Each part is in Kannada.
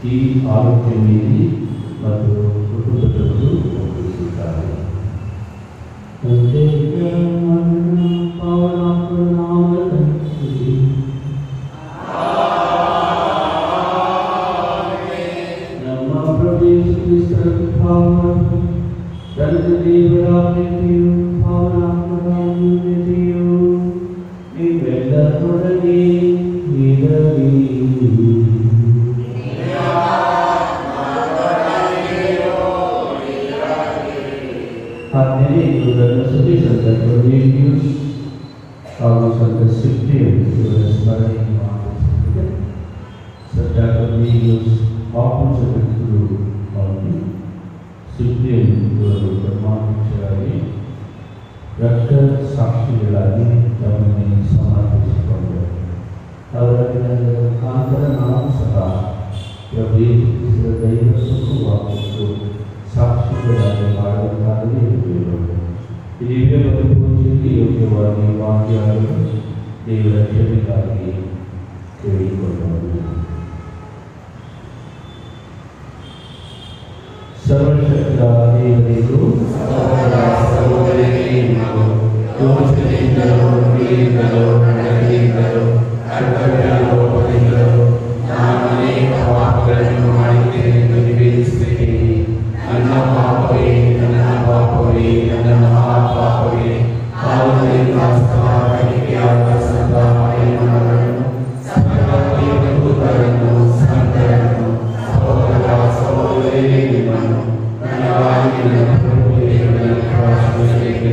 ಈ ಆರೋಗ್ಯ ಮೀರಿ ಮತ್ತು ಕುಟುಂಬದವರು ಒಪ್ಪಿಸಿದ್ದಾರೆ. ನಮ್ಮ ಪ್ರಭು ಯೇಸು ಕ್ರಿಸ್ತರ ಕೃಪಾವರವು, ತಂದೆ ದೇವರ ಪ್ರೀತಿಯು, ಭಾವನಾತ್ಮಕ ಅನ್ಯೋನ್ಯತೆಯು ನೀವೆಲ್ಲರೊಡನೆ ಇರಲಿ. ಸಂತ ಕೊರ್ನೇಲಿಯಸ್ ಹಾಗೂ ಸಂತ ಸಿಪ್ರಿಯನ್ ಇವರ ಸ್ಮರಣೆ ಮಾಡುತ್ತಿದೆ. ಸಂತ ಕೊರ್ನೇಲಿಯಸ್ ಪಾಪಂಚಕರು ಹಾಗೂ ಸಿಪ್ರಿಯನ್ ಇವರು ಧರ್ಮಾಧ್ಯಕ್ಷರಾಗಿ ರಕ್ತ ಸಾಕ್ಷಿಗಳಾಗಿ ತಮ್ಮನ್ನು ಸಮರ್ಪಿಸಿಕೊಂಡರು. ಅವರ ದಿನಗಳ ಮುಖಾಂತರ ನಾವು ಸಹ ಪ್ರಭು ಯೇಸು ದೈವ ಸುಖವಾಗುವುದು ಸಾಕ್ಷಿಗಳಾಗಿ ಮಾಡಬೇಕಾಗಲೇ ಇರಬೇಕು. ದಿವ್ಯ ಬದುಕುವಿಕೆ ಯೋಗ್ಯವಾಗಿ ವಾಕ್ಯಗಳು ದೇವರ ಕ್ಷಮೆಗಾಗಿ ಕೇಳಿಕೊಳ್ಳಬಹುದು. ಸರ್ವಶಕ್ತ ದೇವರಿಗೂ ಸಹೋದರಿಗೂ ಯೋಚನೆಯಿಂದಲೂ ಕ್ರಿಯೆಯಿಂದಲೂ ನಡೆಯಿಂದಲೂ ಲೋಪದಿಂದಲೂ ನಾನು ಅನೇಕ ಪಾಪಗಳನ್ನು ಮಾಡಿದ್ದೇನೆಂದು ನಿವೇದಿಸುತ್ತೇನೆ. ನನ್ನ ಪಾಪವೇ, ನನ್ನ ಪಾಪವೇ, ನನ್ನ ಮಹಾಪಾಪವೇ. ಆದುದರಿಂದ ಕಲಿಕೆಯಾದ ಸಂತ ಮರಿಯಮ್ಮನವರನ್ನು, ಸಕಲ ದೇವದೂತರನ್ನು, ಸಂತರನ್ನು, ಸಹೋದರ ಸಹೋದರಿಯರೇ, ನಿಮ್ಮನ್ನು ನನಗಾಗಿ ನನ್ನ ಪ್ರಭು ದೇವರಲ್ಲಿ ಪ್ರಾರ್ಥಿಸುತ್ತೇನೆ.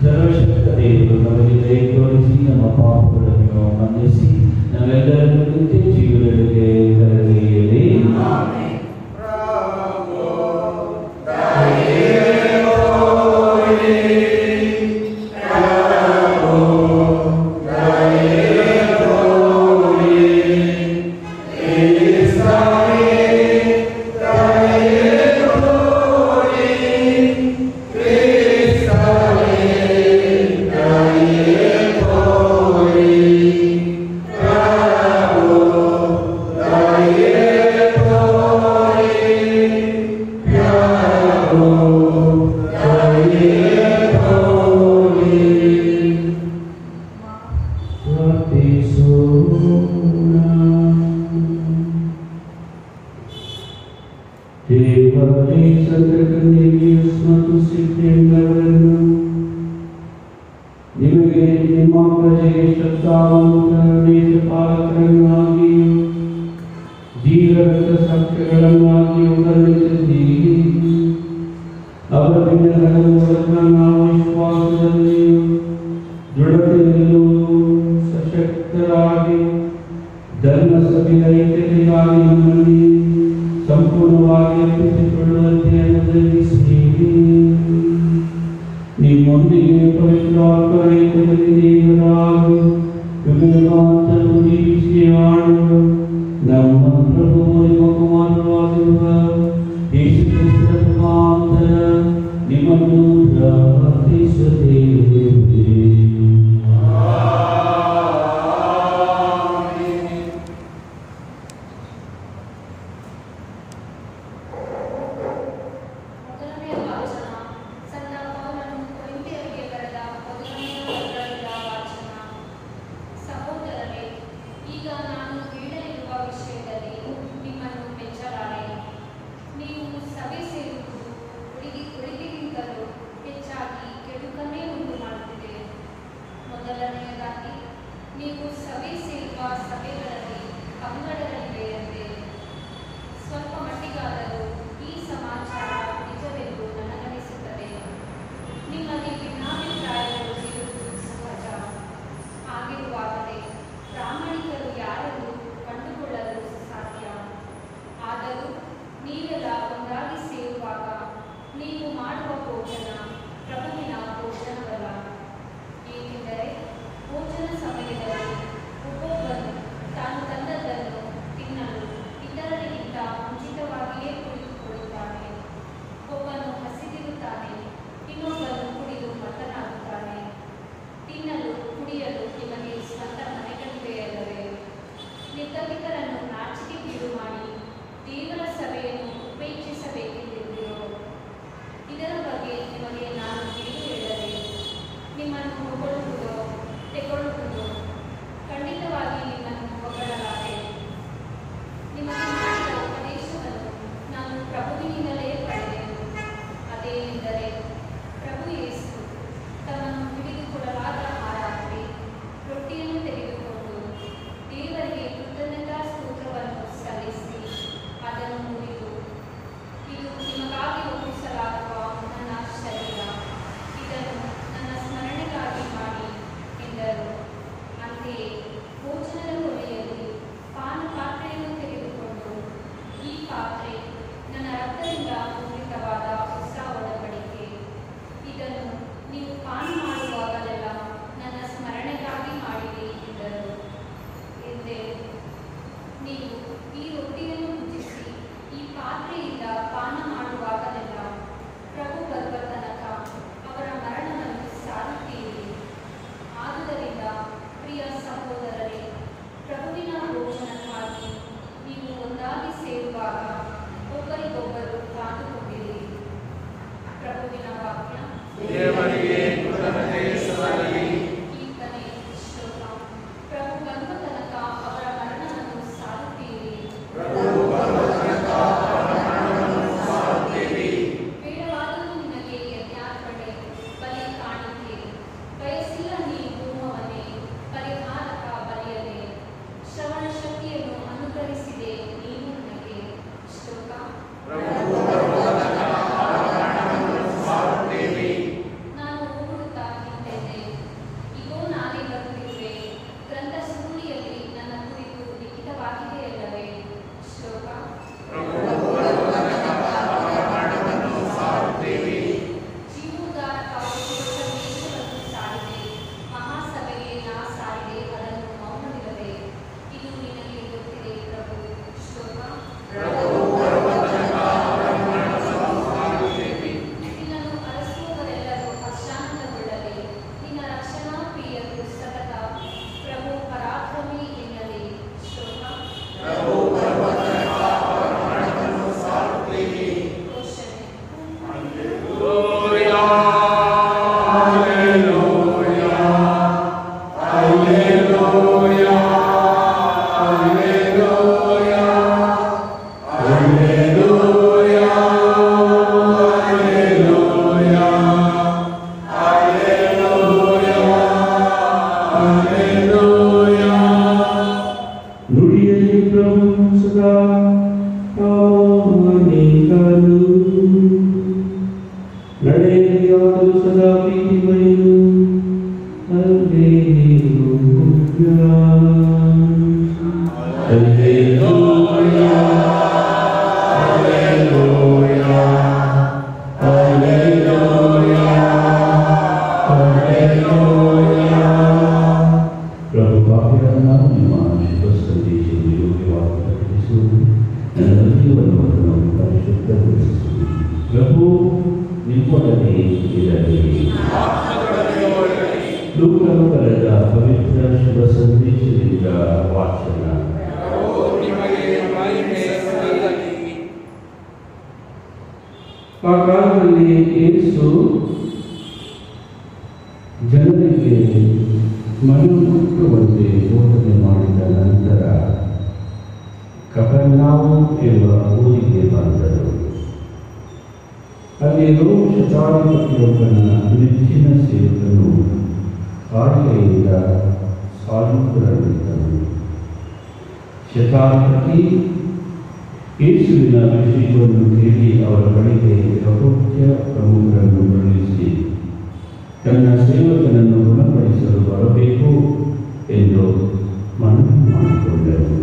ಸರ್ವಶಕ್ತ ದೇವರು ನಮಗೆ ದಯ ತೋರಿಸಿ ನಮ್ಮ ಪಾಪಗಳನ್ನು ಮನ್ನಿಸಿ ನಾವೆಲ್ಲರನ್ನು ನಿತ್ಯ ಜೀವನಕ್ಕೆ ಕರೆದೊಯ್ಯಲಿ. ನಿಮಗೆ ನಿಮ್ಮ ಪ್ರಜೆಗೆ ಶ್ರದ್ಧಾವಂತರನ್ನಾಗಿಯೂ ಜೀವರಕ್ತ ಸಾಕ್ಷ್ಯಗಳನ್ನಾಗಿಯೂ ಕರುಣಿಸಿದ್ದೀರಿ. ಅವರ ದಿನಗಳ ಮೂಲಕ ನಾವು ವಿಶ್ವಾಸದಲ್ಲಿಯೂ ದೃಢತೆಯಲ್ಲೂ ಸಶಕ್ತರಾಗಿ ಧರ್ಮಸಭೆಯ ಐಕ್ಯತೆಗಾಗಿ ನಮ್ಮಲ್ಲಿ ಸಂಪೂರ್ಣವಾಗಿ ಅರ್ಪಿಸಿಕೊಳ್ಳುವಂತೆ ಅನುಗ್ರಹಿಸಿರಿ. ನಿಮ್ಮೊಂದಿಗೆ ಪವಿತ್ರಾತ್ಮೈಕ್ಯದಲ್ಲಿ ದೇವರಾಗಿ ಯುಗಾಂತರವು ಜೀವಿಸಿ ಆಳುವ ನಮ್ಮ ಪ್ರಭು ಕುಮಾರರಾಗಿರುವ ಯೇಸು ಕ್ರಿಸ್ತರ ಮುಖಾಂತರ ನಿಮ್ಮನ್ನು ಪ್ರಾರ್ಥಿಸುತ್ತೇವೆ. ಸದಾ ಪ್ರಾಮಾಣಿಕನು, ನಡೆಯಾಗಲು ಸದಾ ಪ್ರೀತಿಮಯನು. Hallelujah, hallelujah, hallelujah, hallelujah, hallelujah. ಪ್ರಭು ಪಾಪಿಗಳನ್ನು ನಿಮ್ಮ ಶುಭ ಸಂದೇಶವನ್ನು ಯೋಗ್ಯವಾಗಿ ಪ್ರಕಟಿಸುವುದು, ನನ್ನ ಜೀವನವನ್ನು ಪರಿಶುದ್ಧಗೊಳಿಸುವುದು. ಪ್ರಭು ನಿಮ್ಮೊಡನೆ ಇರಲಿ. ಲೂಕನು ಬರೆದ ಪವಿತ್ರ ಶುಭ ಸಂದೇಶದಿಂದ ವಾಚನ. ಆ ಕಾಲದಲ್ಲಿ ಯೇಸು ಜನರಿಗೆ ಮನಮುಟ್ಟುವಂತೆ ಬೋಧನೆ ಮಾಡಿದ ನಂತರ ಕಪರ್ನೌಮ್ ಎಂಬ ಊರಿಗೆ ಬಂದರು. ಅಲ್ಲಿ ರೋಮ್ ಶತಾಧಿಪತಿಯೊಬ್ಬನ ನೆಚ್ಚಿನ ಸೇವಕನು ಕಾಯಿಲೆಯಿಂದ ಸಾಯುವುದರಲ್ಲಿದ್ದನು. ಶತಾಧಿಪತಿ ಯೇಸುವಿನ ವಿಷಯವನ್ನು ಕೇಳಿ ಅವರ ಬಳಿಗೆ ಯಹೂದ್ಯ ಪ್ರಮುಖರನ್ನು ಕಳುಹಿಸಿ ತನ್ನ ಸೇವಕನನ್ನು ಗುಣಪಡಿಸಲು ಬರಬೇಕು ಎಂದು ಮನವಿ ಮಾಡಿಕೊಂಡರು.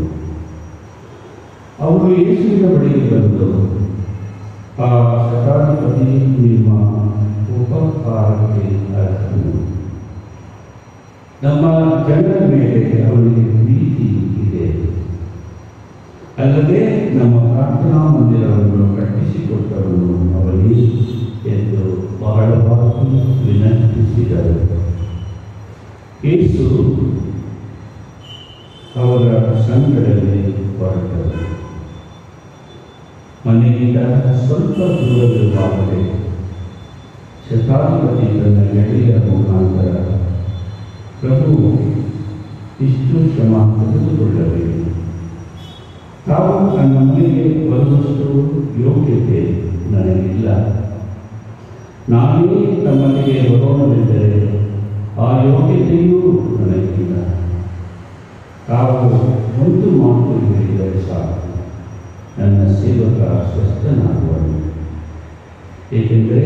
ಅವರು ಯೇಸುವಿನ ಬಳಿಗೆ ಬಂದು, ಆ ಶತಾಧಿಪತಿ ನಿಮ್ಮ ಉಪಕಾರಕ್ಕೆ ಅರ್ಹನು. ನಮ್ಮ ಜನರ ಮೇಲೆ ಅವನಿಗೆ ಪ್ರೀತಿ ಇದೆ. ಅಲ್ಲದೆ ನಮ್ಮ ಪ್ರಾರ್ಥನಾ ಮಂದಿರವನ್ನು ಕಟ್ಟಿಸಿಕೊಟ್ಟವನು ಅವನೇ ಎಂದು ಬಹಳವಾಗಿ ವಿನಂತಿಸಿದರು. ಯೇಸು ಅವರ ಸಂಕಟದಲ್ಲಿ ಹೊರಟರು. ಮನೆಯಿಂದ ಸ್ವಲ್ಪ ದೂರವಿರುವಾಗಲೇ ಶತಾಧಿಪತಿ ತನ್ನ ಗೆಳೆಯ ಮುಖಾಂತರ, ಪ್ರಭು, ಇಷ್ಟು ಶ್ರಮ ತೆಗೆದುಕೊಳ್ಳಬೇಕು. ತಾವು ನನ್ನ ಮನೆಗೆ ಬರುವಷ್ಟು ಯೋಗ್ಯತೆ ನನಗಿಲ್ಲ. ನಾನೇ ನಮ್ಮನೆಗೆ ಬರೋಣವೆಂದರೆ ಆ ಯೋಗ್ಯತೆಯೂ ನನಗಿಲ್ಲ. ತಾವು ಒಂದು ಮಾತು ಹೇಳಿದರೆ ಸಾಕು, ನನ್ನ ಸೇವಕ ಸ್ವಸ್ಥನಾಗುವನು. ಏಕೆಂದರೆ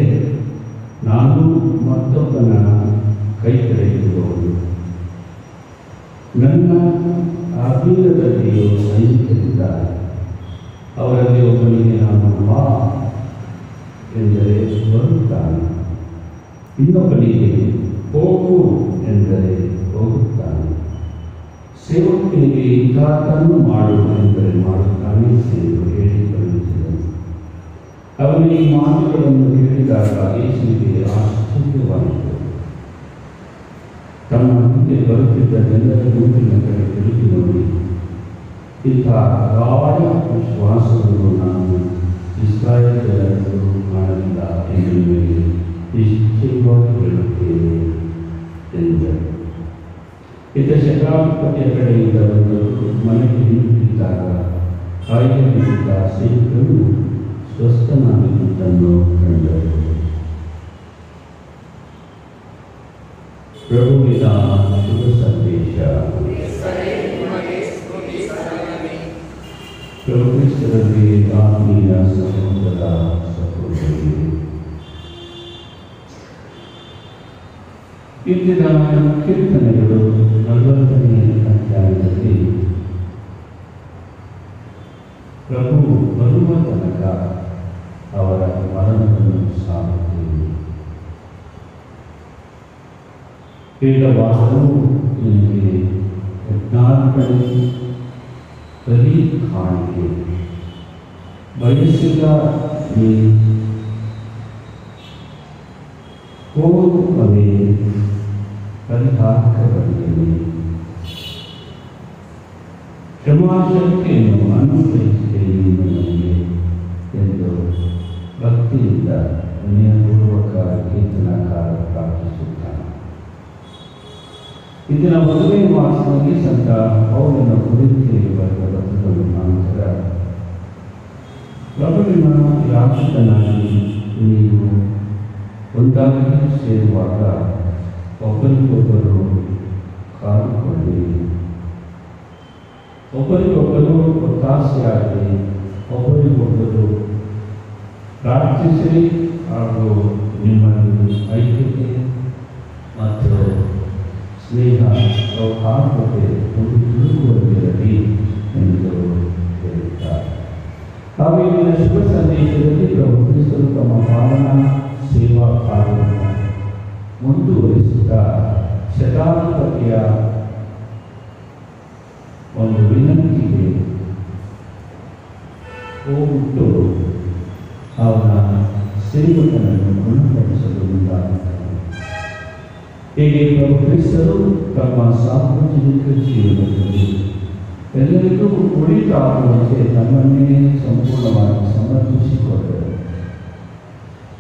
ನಾನು ಮತ್ತೊಬ್ಬನ ಕೈ ಕೆಳಗಿರುವವನು. ನನ್ನ ಆಧೀನದಲ್ಲಿಯೂ ಸೈನಿಕರಿದ್ದಾರೆ. ಅವರಲ್ಲಿ ಒಬ್ಬನಿಗೆ ನಾನು ಬಾ ಎಂದರೆ ಬರುತ್ತಾನೆ, ಇನ್ನೊಬ್ಬನಿಗೆ ಹೋಗು ಎಂದರೆ ಹೋಗುತ್ತಾನೆ, ಸೇವಕನಿಗೆ ಇಂಥದ್ದನ್ನು ಮಾಡು ಎಂದರೆ ಮಾಡುತ್ತಾನೆ ಎಂದು ಹೇಳಿ ಕಳುಹಿಸಿದನು. ಅವನು ಈ ಮಾತುಗಳನ್ನು ಕೇಳಿದಾಗ ಯೇಸುವಿಗೆ ಆಶ್ಚರ್ಯವಾಯಿತು. ತಮ್ಮ ಹಿಂದೆ ಬರುತ್ತಿದ್ದ ಜನರ ಗುಂಪಿನ ಕಡೆ ತಿರುಗಿ ನೋಡಿ, ಇಂಥ ಗಾಢ ವಿಶ್ವಾಸವನ್ನು ನಾನು ಇಸ್ರಾಯೇಲ್ ಜನರಲ್ಲೂ ಕಾಣಲಿಲ್ಲ ಎಂದು ನಿಮಗೆ ನಿಶ್ಚಯವಾಗಿ ಹೇಳುತ್ತೇನೆ ಎಂದರು. ಇದ್ದ ಶತಾಧಿಪತಿಯ ಕಡೆಯಿಂದ ಬಂದವರು ಮನೆಗೆ ಹಿಂದಿದ್ದಾಗ ಕಾಯಿಲೆಯಿಂದ ಸೇವಕನು ಸ್ವಸ್ಥನಾಗಿದ್ದುದನ್ನು ಕಂಡರು. ಪ್ರಭುವಿನ ಶುಭ ಸಂದೇಶ. ಪ್ರಭು ಕ್ರಿಸ್ತರಲ್ಲಿ ಆತ್ಮೀಯ ಸಹೋದರ ಸಹೋದರಿ, ಇಂದಿನ ಕೀರ್ತನೆಗಳು 40ನೇ ಅಧ್ಯಾಯದಲ್ಲಿ ಪ್ರಭು ಬರುವ ತನಕ ಅವರ ಮರಣವನ್ನು ಸಾರುತ್ತೇವೆ. ವೇದವಾದವು ನಿಮಗೆ ಯಜ್ಞಾರ್ಪಣೆ, ಬಲಿ ಕಾಣಿಕೆ, ಬಯಸಿದ ಹೋಗುವವೇ ಪರಿಹಾರಕ ಬಲಿಯಲಿ, ಕ್ಷಮಾಶಕ್ತಿಯನ್ನು ಅನುಗ್ರಹಿಸಿದೆ ನೀನು ನನಗೆ ಎಂದು ಭಕ್ತಿಯಿಂದ ವಿನಯಪೂರ್ವಕ ಕೀರ್ತನಕಾರ ಪ್ರಾರ್ಥಿಸುತ್ತಾನೆ. ಇಂದಿನ ಮದುವೆ ಮಾಸದಲ್ಲಿ ಸಂತ ಪೌಲನ ಕುರಿತು ಬರೆದ ಪತ್ರದ ಮುಖಾಂತರ ಪ್ರಭುವಿನ ಯಾಜಕನಾಗಿ ನೀವು ಒಂದಾಗಿ ಸೇರುವಾಗ ಒಬ್ಬರಿಗೊಬ್ಬರು ಕಾದುಕೊಳ್ಳಿ, ಒಬ್ಬರಿಗೊಬ್ಬರು ಒತ್ತಾಸೆಯಾಗಿ ಒಬ್ಬರಿಗೊಬ್ಬರು ಪ್ರಾರ್ಥಿಸಿ ಹಾಗೂ ನಿಮ್ಮಲ್ಲಿ ಐಕ್ಯತೆ ಮತ್ತು ಸ್ನೇಹ ಸೌಹಾರ್ದತೆ ಒಂದು ತಿಳುವಳಿರಲಿ ಎಂದು ಹೇಳುತ್ತಾರೆ. ಹಾಗೂ ಇಲ್ಲಿನ ಶುಭ ಸಂದೇಶದಲ್ಲಿ ಪ್ರಭು ಕ್ರಿಸ್ತರು ತಮ್ಮ ಪಾಲನಾ ಸೇವಾ ಕಾರ್ಯವನ್ನು ಮುಂದುವರಿಸುತ್ತಾ ಶತಾಧಿಪತಿಯ ಒಂದು ವಿನಂತಿಗೆ ಹೋಗುಟ್ಟು ಅವನ ಸೇವಕನನ್ನು ಗುಣಪಡಿಸಲು ಮುಂದಾಗುತ್ತಾರೆ. ಹೀಗೆ ಪ್ರಭು ಕ್ರಿಸ್ತರು ತಮ್ಮ ಸಾರ್ವಜನಿಕ ಜೀವನದಲ್ಲಿ ಎಲ್ಲರಿಗೂ ಉಳಿತಾಗುವಂತೆ ತಮ್ಮನ್ನೇ ಸಂಪೂರ್ಣವಾಗಿ ಸಮರ್ಪಿಸಿಕೊಂಡರು.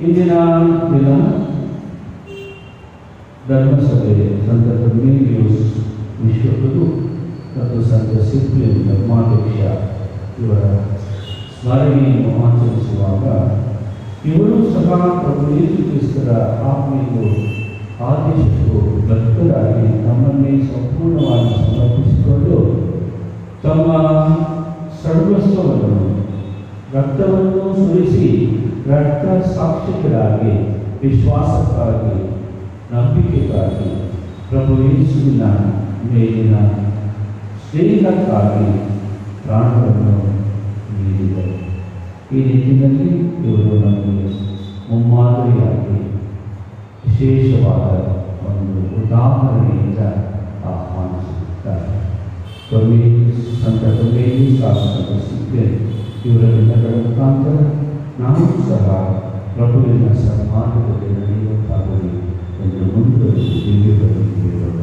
ಇಂದಿನ ದಿನ ಧರ್ಮಸಭೆ ಸಂತ ಕೊರ್ನೇಲಿಯುಸ್ ವಿಶ್ವಗುರು ಮತ್ತು ಸಂತ ಸಿಪ್ಲಿಯನ್ ಧರ್ಮಾಧ್ಯಕ್ಷ ಇವರ ಸ್ಮರಣೆಯನ್ನು ಆಚರಿಸುವಾಗ ಇವರು ಸಹ ಪ್ರಭು ಯೇಸು ಕ್ರಿಸ್ತರ ಆಜ್ಞೆಗೂ ಆದೇಶಕ್ಕೂ ಬದ್ಧರಾಗಿ ತಮ್ಮನ್ನೇ ಸಂಪೂರ್ಣವಾಗಿ ಸಮರ್ಪಿಸಿಕೊಂಡು ತಮ್ಮ ಸರ್ವಸ್ವವನ್ನು ರಕ್ತವನ್ನು ಸುರಿಸಿ ರಕ್ತ ಸಾಕ್ಷಿಗಳಾಗಿ ವಿಶ್ವಾಸಕ್ಕಾಗಿ ನಂಬಿಕೆಗಾಗಿ ಪ್ರಭು ಯೇಸುವಿನ ಮೇಲಿನ ಸ್ನೇಹಕ್ಕಾಗಿ ಪ್ರಾಣವನ್ನು ನೀಡಿದರು. ಈ ನಿಟ್ಟಿನಲ್ಲಿ ಇವರು ನಮಗೆ ಮುಮ್ಮಾದರಿಯಾಗಿ ವಿಶೇಷವಾದ ಒಂದು ಉದಾಹರಣೆಯಿಂದ ಆಹ್ವಾನಿಸುತ್ತಾರೆ. ಸಂತ ಕೊರ್ನೇಲಿಯುಸ್ ಸಂತ ಸಿಪ್ಲಿಯನ್ ಇವರ ದಿನಗಳ ಮುಖಾಂತರ ನಾವು ಸಹ ಪ್ರಭುವಿನ ಸನ್ಮಾರ್ಗದಲ್ಲಿ ನಡೆಯುತ್ತಾಗಲಿ ಎಂದು ಮುಂದುವರಿಸಿ ದಿವ್ಯಗೊಳಿಸಿರೋಣ.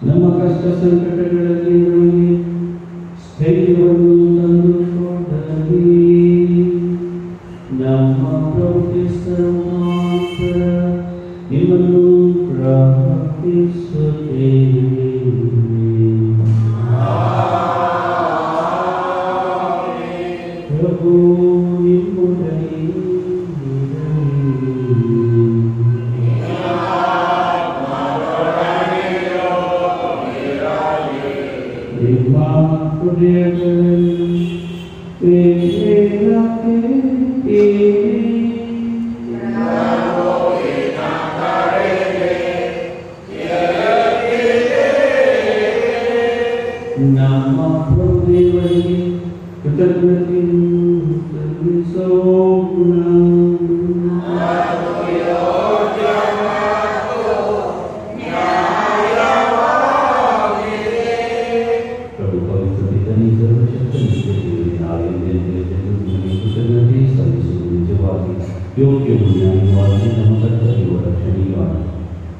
ನಮ್ಮ ಕಷ್ಟ ಸಂಕಟಗಳಲ್ಲಿ ನಮಗೆ ಸ್ಥೈರ್ಯವನ್ನು ತಂದು ಕೊಡಲಿ. ನಮ್ಮ ಪ್ರಭು ಕ್ರಿಸ್ತರ ಮುಖಾಂತರ ನಿಮ್ಮನ್ನು ಪ್ರಾರ್ಥಿಸುತ್ತೇವೆ. ಪ್ರಭು ನಿಮ್ಮೊಡನೆ ನಮ್ಮ ಪ್ರಭು ದೇವರಿಗೆ ಕೃತಜ್ಞತೆ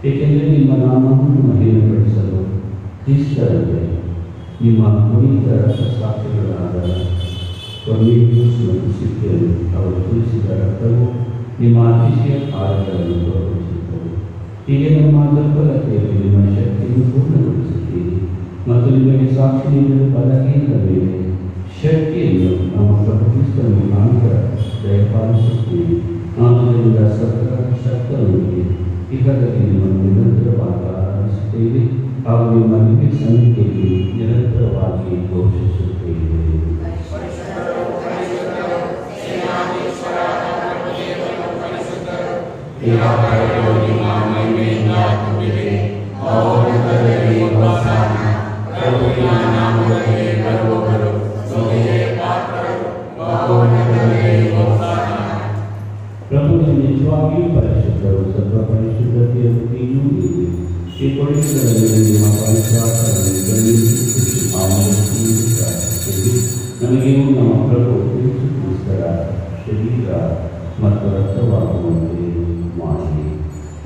ಏಕೆಂದರೆ ನಿಮ್ಮ ನಾಮವನ್ನು ಮಹಿಮೆಪಡಿಸಲು ಕ್ರಿಸ್ತರಲ್ಲಿ ನಿಮ್ಮ ಪುನೀತ ರಕ್ತಸಾಕ್ಷಿಗಳಾದ ಕೊರ್ನೇಲಿಯಸ್ ಮತ್ತು ಸಿದ್ಧರು ಅವರು ಸುರಿಸಿದ ರಕ್ತವು ನಿಮ್ಮ ಅತಿಶಯ ಕಾರ್ಯಗಳನ್ನು ತೋರಿಸುತ್ತದೆ. ಹೀಗೆ ನಮ್ಮ ದುರ್ಬಲತೆಯಲ್ಲಿ ನಿಮ್ಮ ಶಕ್ತಿಯನ್ನು ಪೂರ್ಣಗೊಳಿಸುತ್ತೀರಿ ಮತ್ತು ನಿಮಗೆ ಸಾಕ್ಷಿ ನೀಡಲು ಬಲಹೀನರ ಮೇಲೆ ಶಕ್ತಿಯನ್ನು ನಮ್ಮ ಪ್ರಭು ಕ್ರಿಸ್ತನ ಮುಖಾಂತರ ದಯಪಾಲಿಸುತ್ತೀರಿ. ಆದ್ದರಿಂದ ಸತ್ತವರಿಗೆ ಇಹದಲ್ಲಿ ನಿಮ್ಮನ್ನು ನಿರಂತರವಾಗಿ ಆರಾಧಿಸುತ್ತೇವೆ ಹಾಗೂ ನಿಮ್ಮ ನಿಮಗೆ ಸನ್ನಿಧಿಯಲ್ಲಿ ನಿರಂತರವಾಗಿ ಘೋಷಿಸುತ್ತೇವೆ. ಪ್ರಭು ನಿಜವಾಗಿಯೂ ಪರಿಶುದ್ಧರು, ಸರ್ವ ಪರಿಶುದ್ಧತೆಯ ವೃತ್ತಿಯೂ ಇದೆ. ಈ ಕೊಡುಗೆಗಳ ಮೇಲೆ ನಿಮ್ಮ ಪರಿಶ್ವಾಸವನ್ನು ನಮಗೇನು ನಮ್ಮ ಪ್ರಭು ಯೇಸು ಕ್ರಿಸ್ತರ ಶರೀರ ಮತ್ತು ರಕ್ತವಾಗುವಂತೆ ಮಾಡಿ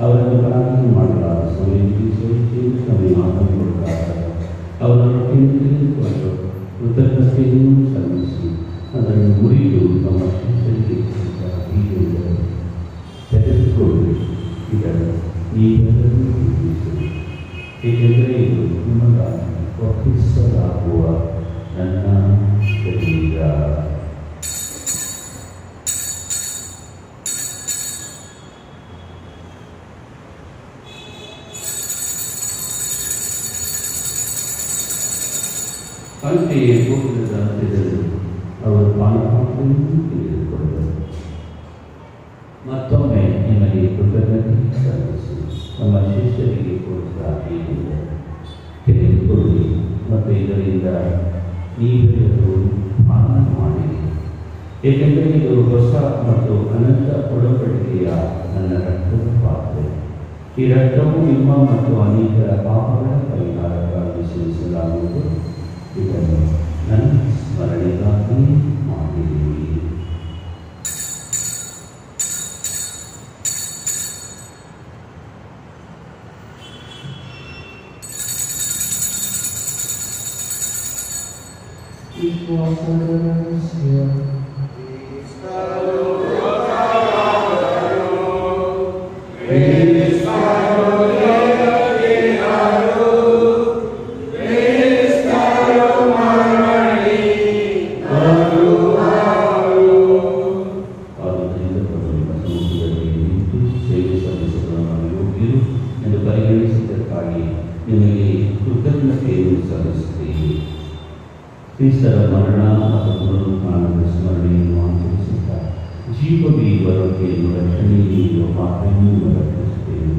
ಅವರನ್ನು ಪ್ರಾರ್ಥನೆ ಮಾಡಲಾದ ಸಮಯಕ್ಕೆ ಸ್ವಚ್ಛೆಯನ್ನು ನಮಗೆ ಮಾತನಾಡುತ್ತಾರೆ. ಅವರನ್ನು ತೆಗೆದುಕೊಂಡು ಕೃತಜ್ಞತೆಯನ್ನು ಸಲ್ಲಿಸಿ ಅದನ್ನು ಮುರಿದು ನಮ್ಮ ಶಿಷ್ಯರಿಗೆ ಹೀಗೆ ತೆಗೆದುಕೊಂಡು ಇದನ್ನು ನೀವೆಲ್ಲರೂ ತಿಳಿಸಿರಿ, ಏಕೆಂದರೆ ಇದು ನಿಮಗಾಗಿ ಒಪ್ಪಿಸಲಾಗುವ ನನ್ನ ಶರೀರ. ಅಂತೆಯೇ ಭೋಜನದ ಅಂತ್ಯದಲ್ಲಿ ಅವರು ಪಾನಪಾತ್ರೆಯನ್ನು ತೆಗೆದುಕೊಂಡರು. ಮತ್ತೊಮ್ಮೆ ನಿಮಗೆ ಕೃತಜ್ಞತೆ ಸಲ್ಲಿಸಿ ನಮ್ಮ ಶಿಷ್ಯರಿಗೆ ಕೊಡುತ್ತಾ ಹೀಗೆಂದರೆ, ತೆಗೆದುಕೊಳ್ಳಿ ಮತ್ತು ಇದರಿಂದ ನೀವೆಲ್ಲರೂ ಪಾನ ಮಾಡಿರಿ, ಏಕೆಂದರೆ ಇದು ಹೊಸ ಮತ್ತು ಅನಂತ ಒಡಂಬಡಿಕೆಯ ನನ್ನ ರಕ್ತದ ಪಾತ್ರೆ. ಈ ರಕ್ತವು ನಿಮ್ಮ ಮತ್ತು ಅನೇಕರ ಪಾಪಗಳ ಪರಿಹಾರಕ್ಕಾಗಿ ಸೇರಿಸಲಾಗುವುದು. ಇದನ್ನು ನನ್ನ ಸ್ಮರಣೆಗಾಗಿ ಮಾಡಿರಿ. ಕ್ರಿಸ್ತರ ಮರಣ ಮತ್ತು ಪುನರುತ್ಥಾನದ ಸ್ಮರಣೆಯನ್ನು ಆಚರಿಸುತ್ತಾ ಜೀವವಿ ಬರುವಿಕೆಯನ್ನು ರಕ್ಷಣೆ ನೀಡುವ ಪಾತ್ರವನ್ನು ರಕ್ಷಿಸುತ್ತೇವೆ.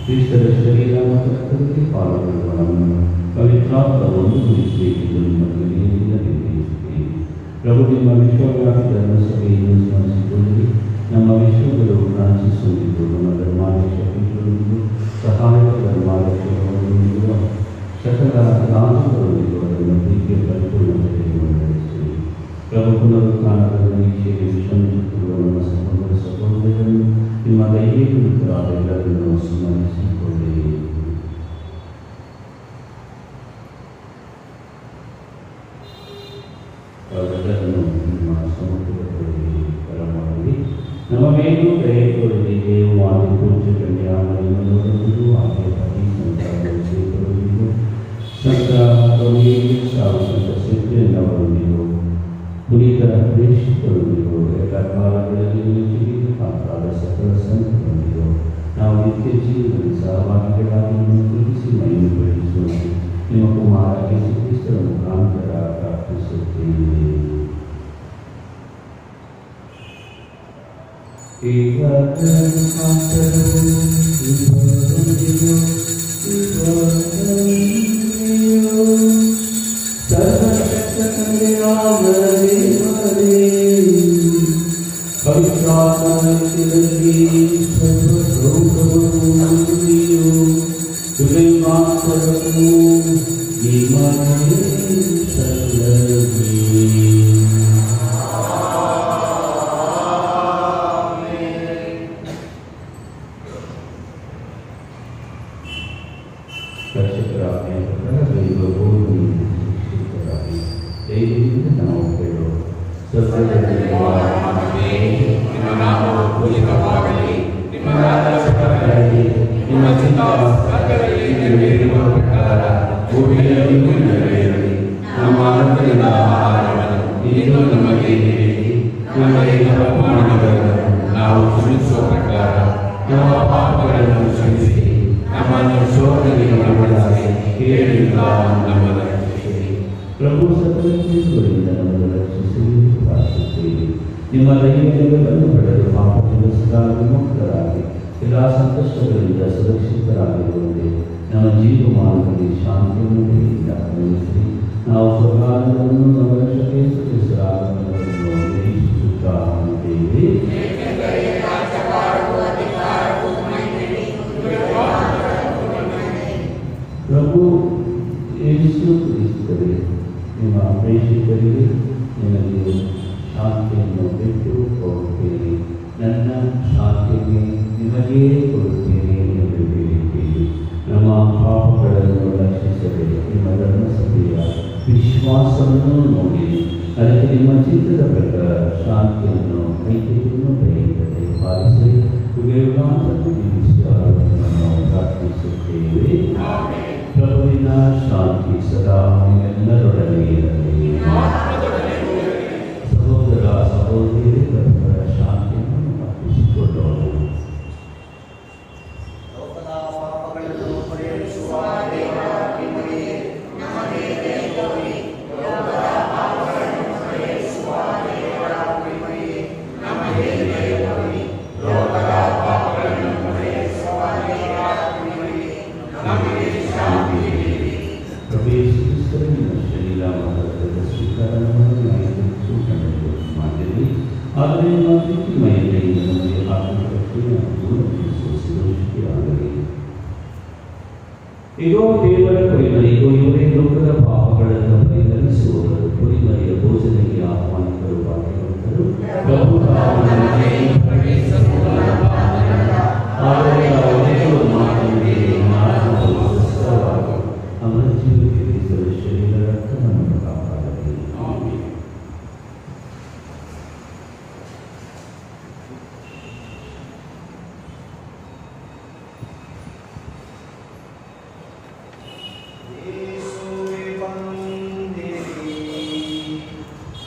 ಕ್ರಿಸ್ತರ ಶರೀರ ಮತ್ತು ರಕ್ತಕ್ಕೆ ಪಾಲ್ಗೊಳ್ಳುವ ನಮ್ಮನ್ನು ಪವಿತ್ರಾತ್ಮ ಒಂದುಗೂಡಿಸಬೇಕೆಂದು ನಿಮಗೆ ನಿರ್ಣಯಿಸುತ್ತೇವೆ. ಪ್ರಭು ನಿಮ್ಮ ವಿಶ್ವವ್ಯಾಪಿ ಧರ್ಮಸಭೆಯನ್ನು ಸ್ಮರಿಸಿಕೊಳ್ಳಿ. ನಮ್ಮ ವಿಶ್ವಗಳು ಫ್ರಾನ್ಸಿಸ್ ಹೊಂದಿದ್ದು ನಮ್ಮ ಧರ್ಮಾಧ್ಯಕ್ಷ ಪೀಠರೊಂದಿಗೂ ಸಹಾಯಕ ಧರ್ಮಾಧ್ಯಕ್ಷರೊಂದಿಗೂ ಸಕಲ ನಾಮಗಳೊಂದಿಗೂ ಅದನ್ನು ಪ್ರೀತಿಯ ಪರಿಪೂರ್ಣತೆಯನ್ನು ನಡೆಸಿ ಪ್ರಭು ಪುನರುತ್ಥಾನದ ನಿರೀಕ್ಷೆಗೆ ವಿಶ್ರಮಿಸುತ್ತಿರುವ ನಮ್ಮ ಸಹೋದರ ಸಹೋದರರನ್ನು ನಿಮ್ಮ ದೈವಿಕರಾದೆಲ್ಲರನ್ನು ಸ್ಮರಿಸಿಕೊಳ್ಳಿ. ಅವರೆಲ್ಲರನ್ನು ನಿಮ್ಮ ಸಮುದ್ರದಲ್ಲಿ ಬರಮಾಡಿ ನಮ್ಮ ಮೇಲೂ ದಯ ತೋರಿದೆ. ದೇವವಾದಿ ಪೂಜ್ಯ ಕನ್ಯಾಮರಿಯನ್ನೊಂದಿಗೂ ಆಕೆಯ ಪತಿ ಸಂತಾನದೊಂದಿಗೂ ಸಂತ ಕೊರ್ನೇಲಿಯಸ್ ಹಾಗೂ ಸಂತ ಸಿದ್ಧರವರೊಂದಿಗೂ ಪುನೀತ ಪ್ರೇಷಿತರೊಂದಿಗೂ ಎಲ್ಲ ಕಾಲಗಳಲ್ಲಿ ನಿಮಗೆ ಪಾತ್ರರಾದ ಸಕಲ ಸಂತರೊಂದಿಗೂ ನಾವು ನಿತ್ಯ ಜೀವನದಲ್ಲಿ ಸಹಭಾಗಿಗಳಾಗಿ ನಿಮ್ಮನ್ನು ಪ್ರೀತಿಸಿ ಮಹಿಮೆಪಡಿಸುವಂತೆ ನಿಮ್ಮ ಕುಮಾರ ಯೇಸು ಕ್ರಿಸ್ತರ ಮುಖಾಂತರ ಪ್ರಾರ್ಥಿಸುತ್ತೇವೆ.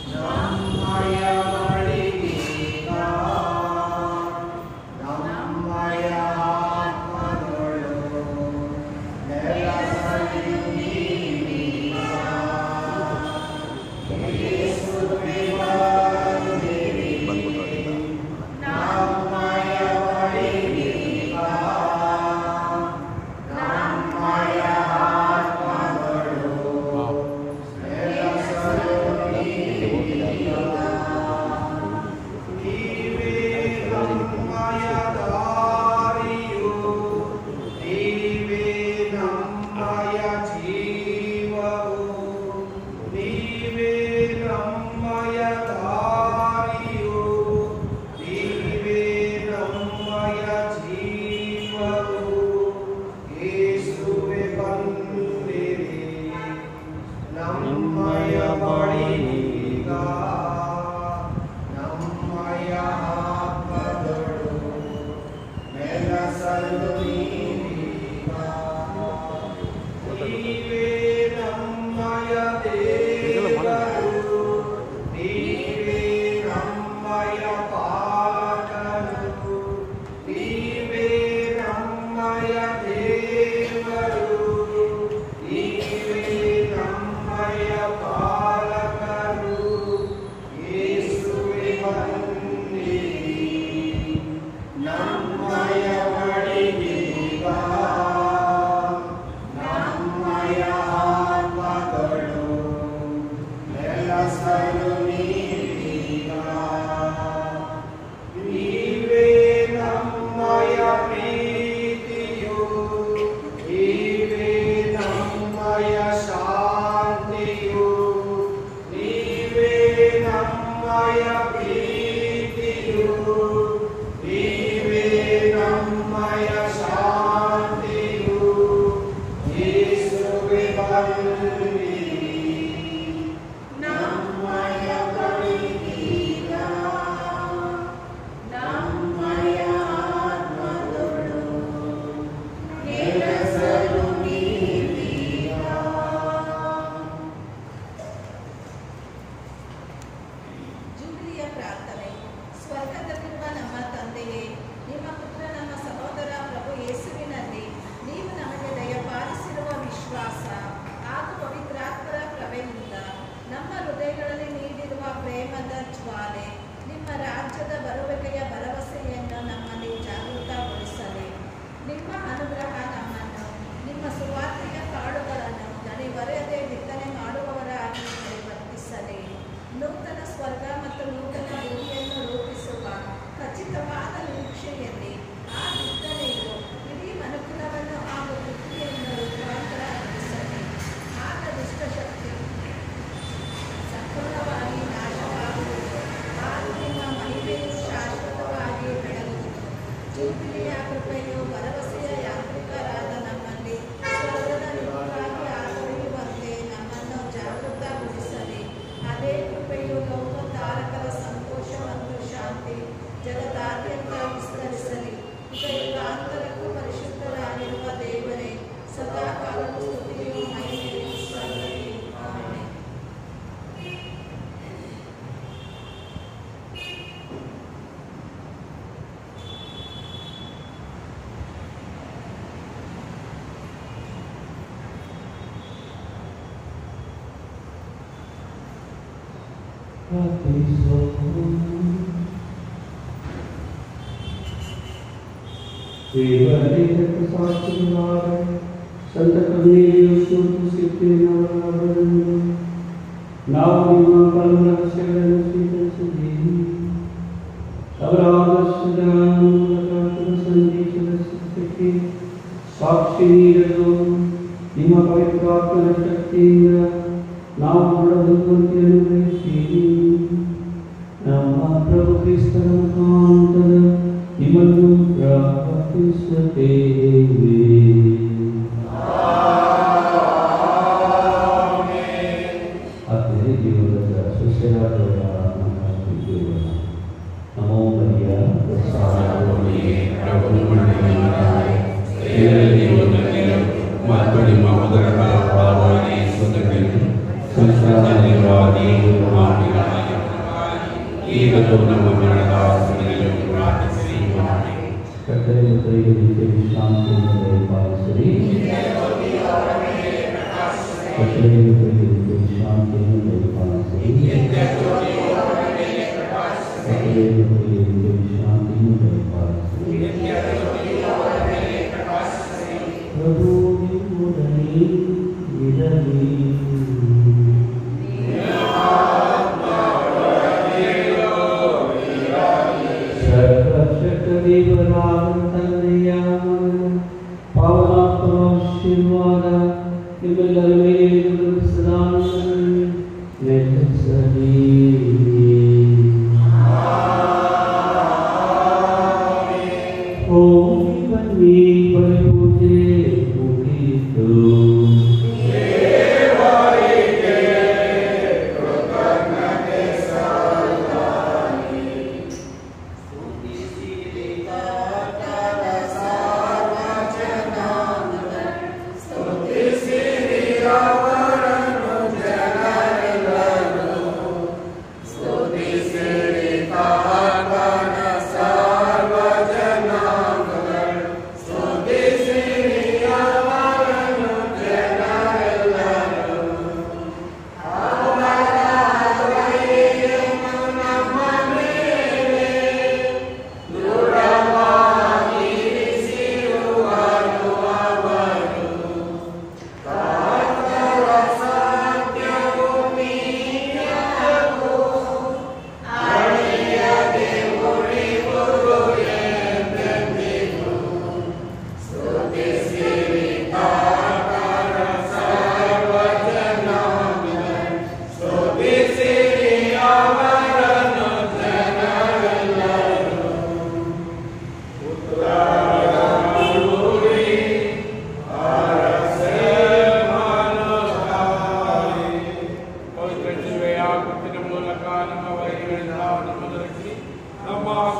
Namaya Marika ಸಂತ ಕವಿಯು ನಾವು ನಿಮ್ಮ ರಹಸ್ಯಗಳನ್ನು ಸ್ವೀಕರಿಸಿದ್ದೇವೆ. ಅವರ ಆದರ್ಶದ ಸಂದೇಶದ ಸತ್ಯಕ್ಕೆ ಸಾಕ್ಷಿ ನೀಡಲು ನಿಮ್ಮ ಪವಿತ್ರಾತ್ಮನ ಶಕ್ತಿಯಿಂದ ನಾವು ಹೊರಡುವಂತೆ ಅನುಗ್ರಹಿಸಿ ನಮ್ಮ ಪ್ರಭು ಕ್ರಿಸ್ತರ ಮುಖಾಂತರ ನಿಮ್ಮನ್ನು ಪ್ರಾರ್ಥಿಸುತ್ತೇವೆ. ನಮೋ ಮರಿಯ ಮತ್ತು ನಿಮ್ಮ ಉದರ ಫಲವಾಗಿ ಈಗಲೂ ನಮ್ಮ ಮರಣದ ಸಮಯದಲ್ಲೂ ಪ್ರಾರ್ಥಿಸಿ ಮಾಡಿ. ಕರ್ತರೆ ಮಕ್ಕಳಿಗೆ ನಿತ್ಯ ವಿಶ್ರಾಂತಿಯನ್ನು ದಯಪಾಲಿಸಿರಿ. ಕರ್ತರೆ ಮಕ್ಕಳಿಗೆ ನಿತ್ಯ ವಿಶ್ರಾಂತಿಯನ್ನು ದಯಪಾಲಿಸಿರಿ. ಕರ್ತರೆ ಮಕ್ಕಳಿಗೆ ನಿತ್ಯ ವಿಶ್ರಾಂತಿಯನ್ನು ದಯಪಾಲಿಸಿರಿ. ಪ್ರಭು ನಿಮ್ಮೊಡನೆ ಇರಲಿ. ತಂದೆಯ ಪಾವನಾತ್ಮನ ಆಶೀರ್ವಾದ ನಿಮ್ಮೆಲ್ಲರ ಮೇಲೆ ಸದಾ ನೆಲೆಸಲಿ. ಹೋಗಿ ಬನ್ನಿ, ಬಲಿಪೂಜೆ ಮುಗಿಯಿತು.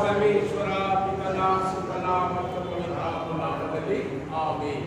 ಸರ್ವೇಶ್ವರ ಪಿತನ ಸುತನ ಮತ್ತು ಪವಿತ್ರಾತ್ಮನ ನಾಮದಲ್ಲಿ ಆಮೆನ್.